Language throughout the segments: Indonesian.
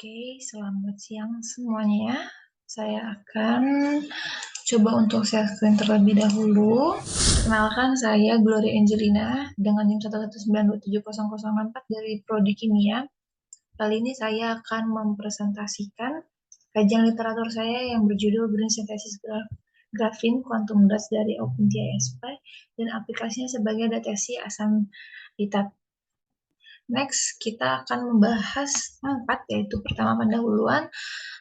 Oke, selamat siang semuanya. Saya akan coba untuk share screen terlebih dahulu. Kenalkan, saya Gloria Angelina dengan NIM 119270004 dari Prodi Kimia. Kali ini saya akan mempresentasikan kajian literatur saya yang berjudul Green Synthesis Graphene Quantum Dots dari OpenTISP dan aplikasinya sebagai deteksi asam hitat. Next, kita akan membahas 4, yaitu pertama pendahuluan,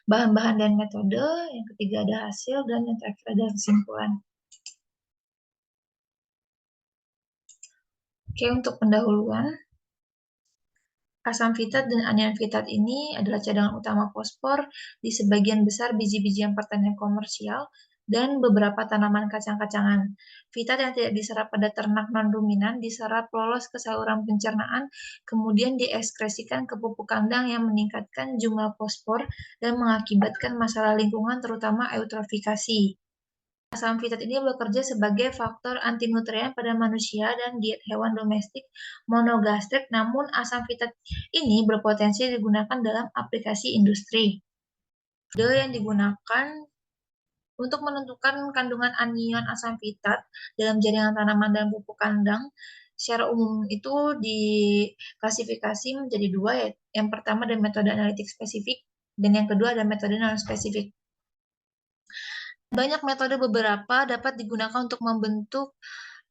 bahan-bahan dan metode, yang ketiga ada hasil, dan yang terakhir ada kesimpulan. Oke, untuk pendahuluan, asam fitat dan anion fitat ini adalah cadangan utama fosfor di sebagian besar biji-bijian pertanian komersial dan beberapa tanaman kacang-kacangan. Fitat yang tidak diserap pada ternak non-ruminan diserap lolos ke saluran pencernaan, kemudian dieskresikan ke pupuk kandang yang meningkatkan jumlah fosfor dan mengakibatkan masalah lingkungan terutama eutrofikasi. Asam fitat ini bekerja sebagai faktor antinutrien pada manusia dan diet hewan domestik monogastrik, namun asam fitat ini berpotensi digunakan dalam aplikasi industri. Metode yang digunakan untuk menentukan kandungan anion asam fitat dalam jaringan tanaman dan pupuk kandang secara umum itu diklasifikasi menjadi dua, yaitu yang pertama ada metode analitik spesifik dan yang kedua ada metode non-spesifik. Banyak metode beberapa dapat digunakan untuk membentuk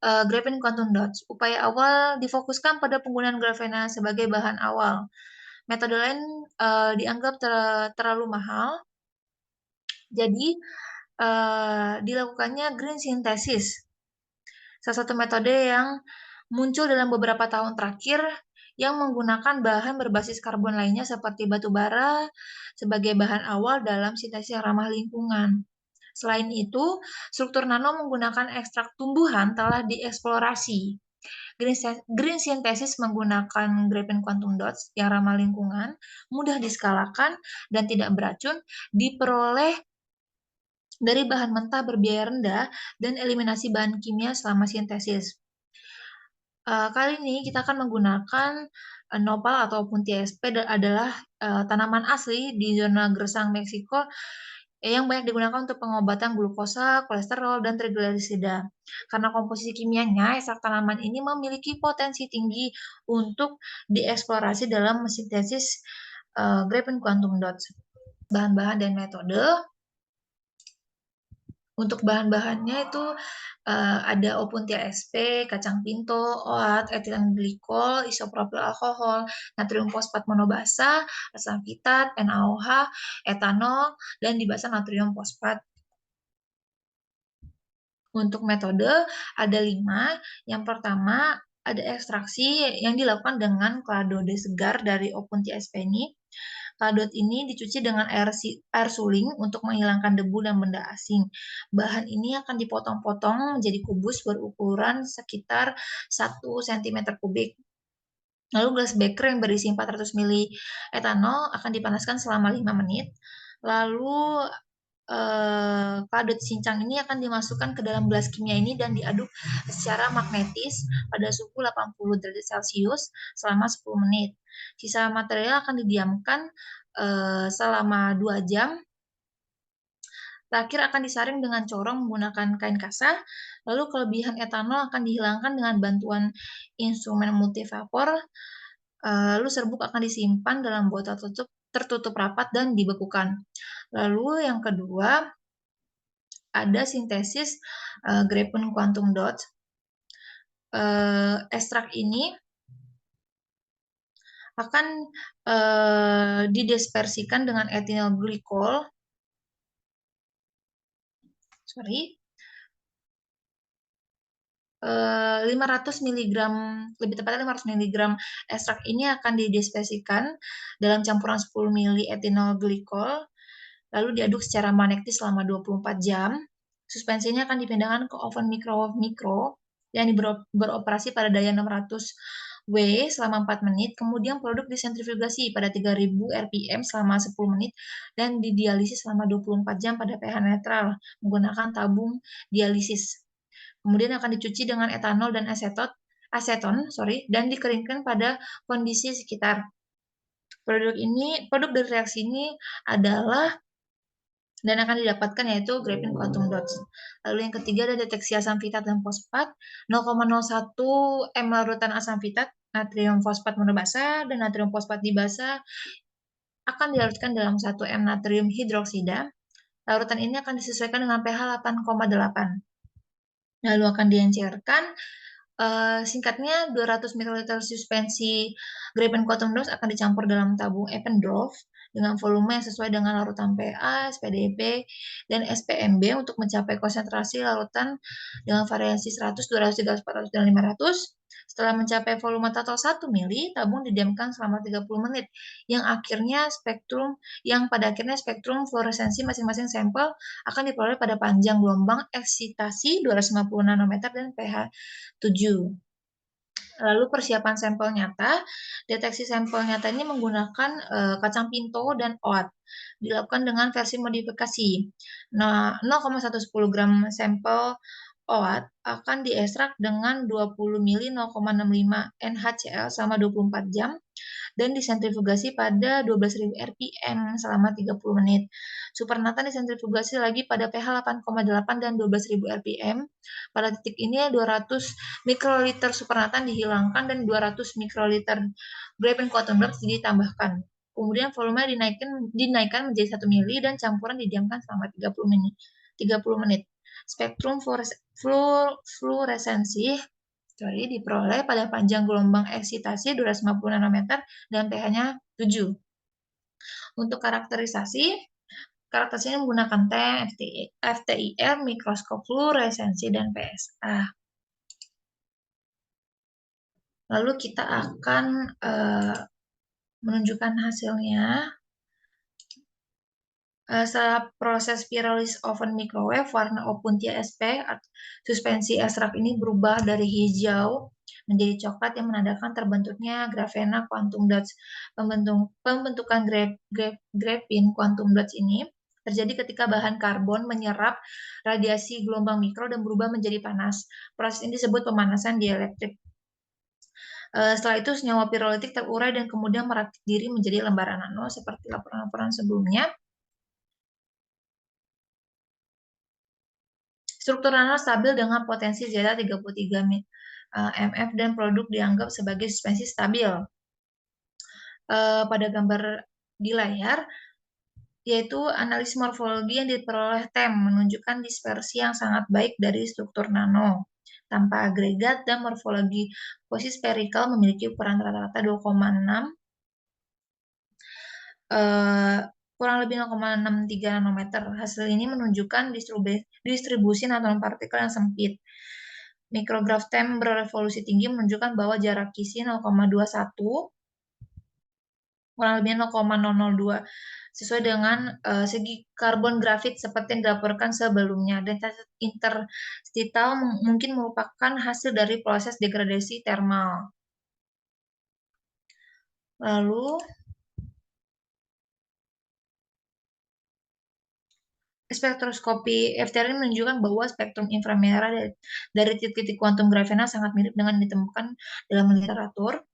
graphene quantum dots. Upaya awal difokuskan pada penggunaan grafena sebagai bahan awal. Metode lain dianggap terlalu mahal, jadi dilakukannya green synthesis. Salah satu metode yang muncul dalam beberapa tahun terakhir yang menggunakan bahan berbasis karbon lainnya seperti batu bara sebagai bahan awal dalam sintesis yang ramah lingkungan. Selain itu, struktur nano menggunakan ekstrak tumbuhan telah dieksplorasi. Green synthesis menggunakan graphene quantum dots yang ramah lingkungan, mudah diskalakan, dan tidak beracun, diperoleh dari bahan mentah berbiaya rendah dan eliminasi bahan kimia selama sintesis. Kali ini kita akan menggunakan nopal ataupun TSP adalah tanaman asli di zona gersang Meksiko yang banyak digunakan untuk pengobatan glukosa, kolesterol, dan trigliserida. Karena komposisi kimianya, ekstrak tanaman ini memiliki potensi tinggi untuk dieksplorasi dalam sintesis graphene quantum dots. Bahan-bahan dan metode. Untuk bahan-bahannya itu ada OpenTISP, kacang pinto, OAT, etilen glikol, isopropil alkohol, natrium fosfat monobasa, asam fitat, NaOH, etanol, dan dibasa natrium fosfat. Untuk metode ada 5. Yang pertama ada ekstraksi yang dilakukan dengan kladode segar dari OpenTISP ini. Kladot ini dicuci dengan air suling untuk menghilangkan debu dan benda asing. Bahan ini akan dipotong-potong menjadi kubus berukuran sekitar 1 cm kubik. Lalu gelas beker yang berisi 400 ml etanol akan dipanaskan selama 5 menit. Lalu kladot cincang ini akan dimasukkan ke dalam gelas kimia ini dan diaduk secara magnetis pada suhu 80 derajat Celcius selama 10 menit. Sisa material akan didiamkan selama 2 jam. Terakhir akan disaring dengan corong menggunakan kain kasar. Lalu kelebihan etanol akan dihilangkan dengan bantuan instrumen multivapor. Lalu serbuk akan disimpan dalam botol tertutup rapat dan dibekukan. Lalu yang kedua ada sintesis graphene quantum dots. Ekstrak ini akan didispersikan dengan etilen glikol. 500 mg, lebih tepatnya 500 mg ekstrak ini akan didispersikan dalam campuran 10 ml etinol glikol, lalu diaduk secara magnetis selama 24 jam. Suspensinya akan dipindahkan ke oven microwave mikro yang beroperasi pada daya 600 W selama 4 menit, kemudian produk disentrifugasi pada 3000 rpm selama 10 menit dan didialisis selama 24 jam pada pH netral menggunakan tabung dialisis. Kemudian akan dicuci dengan etanol dan aseton dan dikeringkan pada kondisi sekitar. Produk dari reaksi ini adalah dan akan didapatkan yaitu graphene quantum dots. Lalu yang ketiga ada deteksi asam fitat dan fosfat, 0,01 m larutan asam fitat, natrium fosfat monobasa dan natrium fosfat dibasa akan dilarutkan dalam 1 m natrium hidroksida. Larutan ini akan disesuaikan dengan pH 8,8. Lalu akan diencerkan. Singkatnya 200 ml suspensi graphene quantum dots akan dicampur dalam tabung Eppendorf dengan volume yang sesuai dengan larutan PA, SPDP, dan SPMB untuk mencapai konsentrasi larutan dengan variasi 100, 200, 300, 400, dan 500. Setelah mencapai volume total 1 mili, tabung didiamkan selama 30 menit, yang pada akhirnya spektrum fluoresensi masing-masing sampel akan diperoleh pada panjang gelombang eksitasi 250 nanometer dan pH 7. Lalu persiapan sampel nyata. Deteksi sampel nyata ini menggunakan kacang pinto dan OAT. Dilakukan dengan versi modifikasi. Nah, 0,110 gram sampel OAT akan diekstrak dengan 20 mili 0,65 NaCl selama 24 jam dan disentrifugasi pada 12.000 rpm selama 30 menit. Supernatant disentrifugasi lagi pada pH 8,8 dan 12.000 rpm. Pada titik ini 200 mikroliter supernatant dihilangkan dan 200 mikroliter graphene quantum dots ditambahkan. Kemudian volume dinaikkan menjadi 1 mili dan campuran didiamkan selama 30 menit. Spektrum fluoresensi diperoleh pada panjang gelombang eksitasi 250 nanometer dan pH-nya 7. Untuk karakterisasinya menggunakan TEM, FTIR, mikroskop fluoresensi, dan PSA. Lalu kita akan menunjukkan hasilnya. Setelah proses pyrolysis oven microwave, warna Opuntia SP suspensi ekstrak ini berubah dari hijau menjadi coklat yang menandakan terbentuknya graphene quantum dots. Pembentukan graphene quantum dots ini terjadi ketika bahan karbon menyerap radiasi gelombang mikro dan berubah menjadi panas. Proses ini disebut pemanasan dielektrik. Setelah itu senyawa pirolitik terurai dan kemudian merakit diri menjadi lembaran nano seperti laporan-laporan sebelumnya. Struktur nano stabil dengan potensi zeta 33 mF dan produk dianggap sebagai suspensi stabil. Pada gambar di layar, yaitu analisis morfologi yang diperoleh TEM menunjukkan dispersi yang sangat baik dari struktur nano tanpa agregat dan morfologi posisi spherical memiliki ukuran rata-rata 2,6 kurang lebih 0,63 nanometer. Hasil ini menunjukkan distribusi nanopartikel yang sempit. Mikrograf TEM berevolusi tinggi menunjukkan bahwa jarak kisi 0,21 kurang lebih 0,002 sesuai dengan segi karbon grafit seperti yang dilaporkan sebelumnya, dan interstital mungkin merupakan hasil dari proses degradasi termal. Lalu spektroskopi FTIR menunjukkan bahwa spektrum inframerah dari titik-titik kuantum graphene sangat mirip dengan ditemukan dalam literatur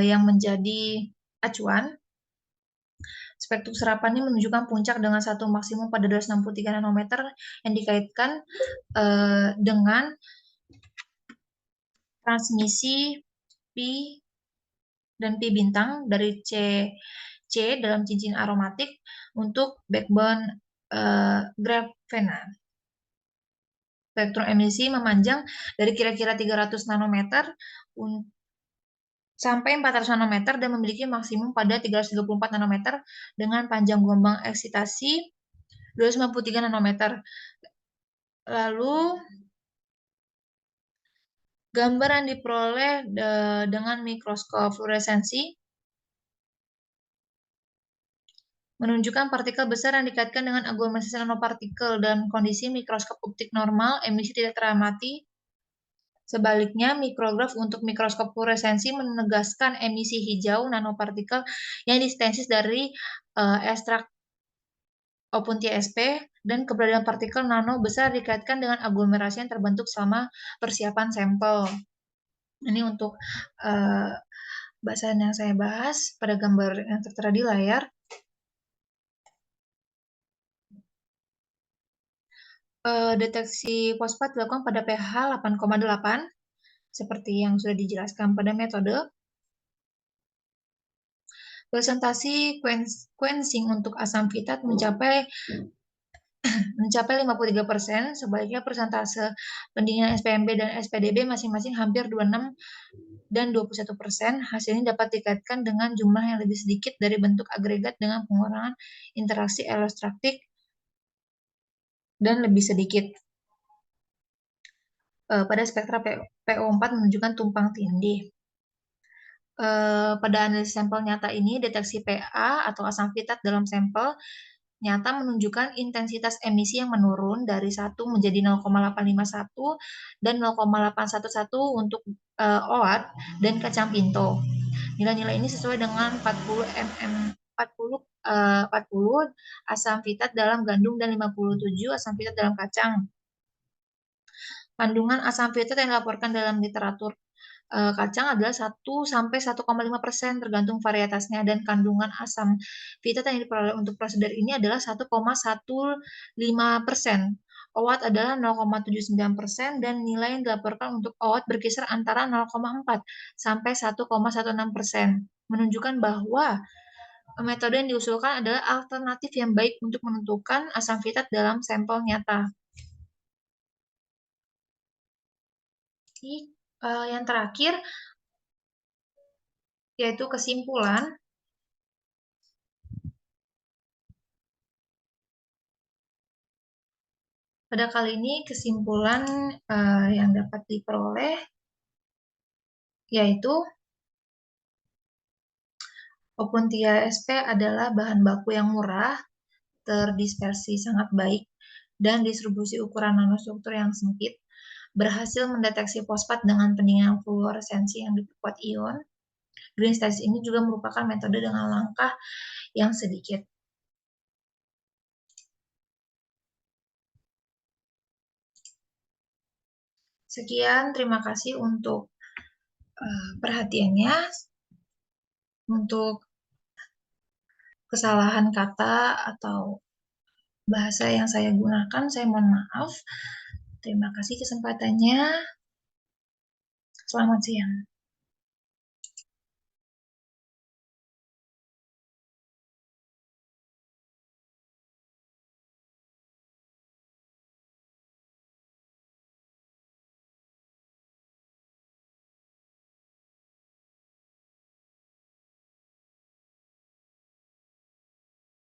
yang menjadi acuan. Spektrum serapan ini menunjukkan puncak dengan satu maksimum pada 263 nanometer yang dikaitkan dengan transmisi P dan P bintang dari C dalam cincin aromatik untuk backbone graphene. Spektrum emisi memanjang dari kira-kira 300 nanometer sampai 400 nanometer dan memiliki maksimum pada 334 nanometer dengan panjang gelombang eksitasi 293 nanometer. Lalu gambar yang diperoleh dengan mikroskop fluoresensi menunjukkan partikel besar yang dikaitkan dengan aglomerasi nanopartikel dan kondisi mikroskop optik normal, emisi tidak teramati. Sebaliknya, mikrograf untuk mikroskop fluoresensi menegaskan emisi hijau nanopartikel yang disintesis dari ekstrak Opuntia SP dan keberadaan partikel nano besar dikaitkan dengan aglomerasi yang terbentuk selama persiapan sampel. Ini untuk bahasan yang saya bahas pada gambar yang tertera di layar. Deteksi fosfat dilakukan pada pH 8,8 seperti yang sudah dijelaskan pada metode. Presentasi quenching untuk asam fitat mencapai 53%, sebaliknya persentase pendinginan SPMB dan SPDB masing-masing hampir 26 dan 21%. Hasil ini dapat dikaitkan dengan jumlah yang lebih sedikit dari bentuk agregat dengan pengurangan interaksi elostatik dan lebih sedikit pada spektra PO4 menunjukkan tumpang tindih. Pada analisis sampel nyata ini, deteksi PA atau asam fitat dalam sampel nyata menunjukkan intensitas emisi yang menurun dari 1 menjadi 0,851 dan 0,811 untuk OAT dan kacang pinto. Nilai-nilai ini sesuai dengan 40 asam fitat dalam gandum dan 57 asam fitat dalam kacang. Kandungan asam fitat yang dilaporkan dalam literatur kacang adalah 1-1,5% tergantung varietasnya, dan kandungan asam fitat yang diperoleh untuk prosedur ini adalah 1,15%. OAT adalah 0,79% dan nilai yang dilaporkan untuk OAT berkisar antara 0,4 sampai 1,16%, menunjukkan bahwa metode yang diusulkan adalah alternatif yang baik untuk menentukan asam fitat dalam sampel nyata. Yang terakhir yaitu kesimpulan. Pada kali ini kesimpulan yang dapat diperoleh yaitu Opuntia sp adalah bahan baku yang murah, terdispersi sangat baik, dan distribusi ukuran nanostruktur yang sempit, berhasil mendeteksi fosfat dengan pendinginan fluoresensi yang diperkuat ion. Green stasis ini juga merupakan metode dengan langkah yang sedikit. Sekian, terima kasih untuk perhatiannya. Untuk kesalahan kata atau bahasa yang saya gunakan, saya mohon maaf. Terima kasih kesempatannya. Selamat siang.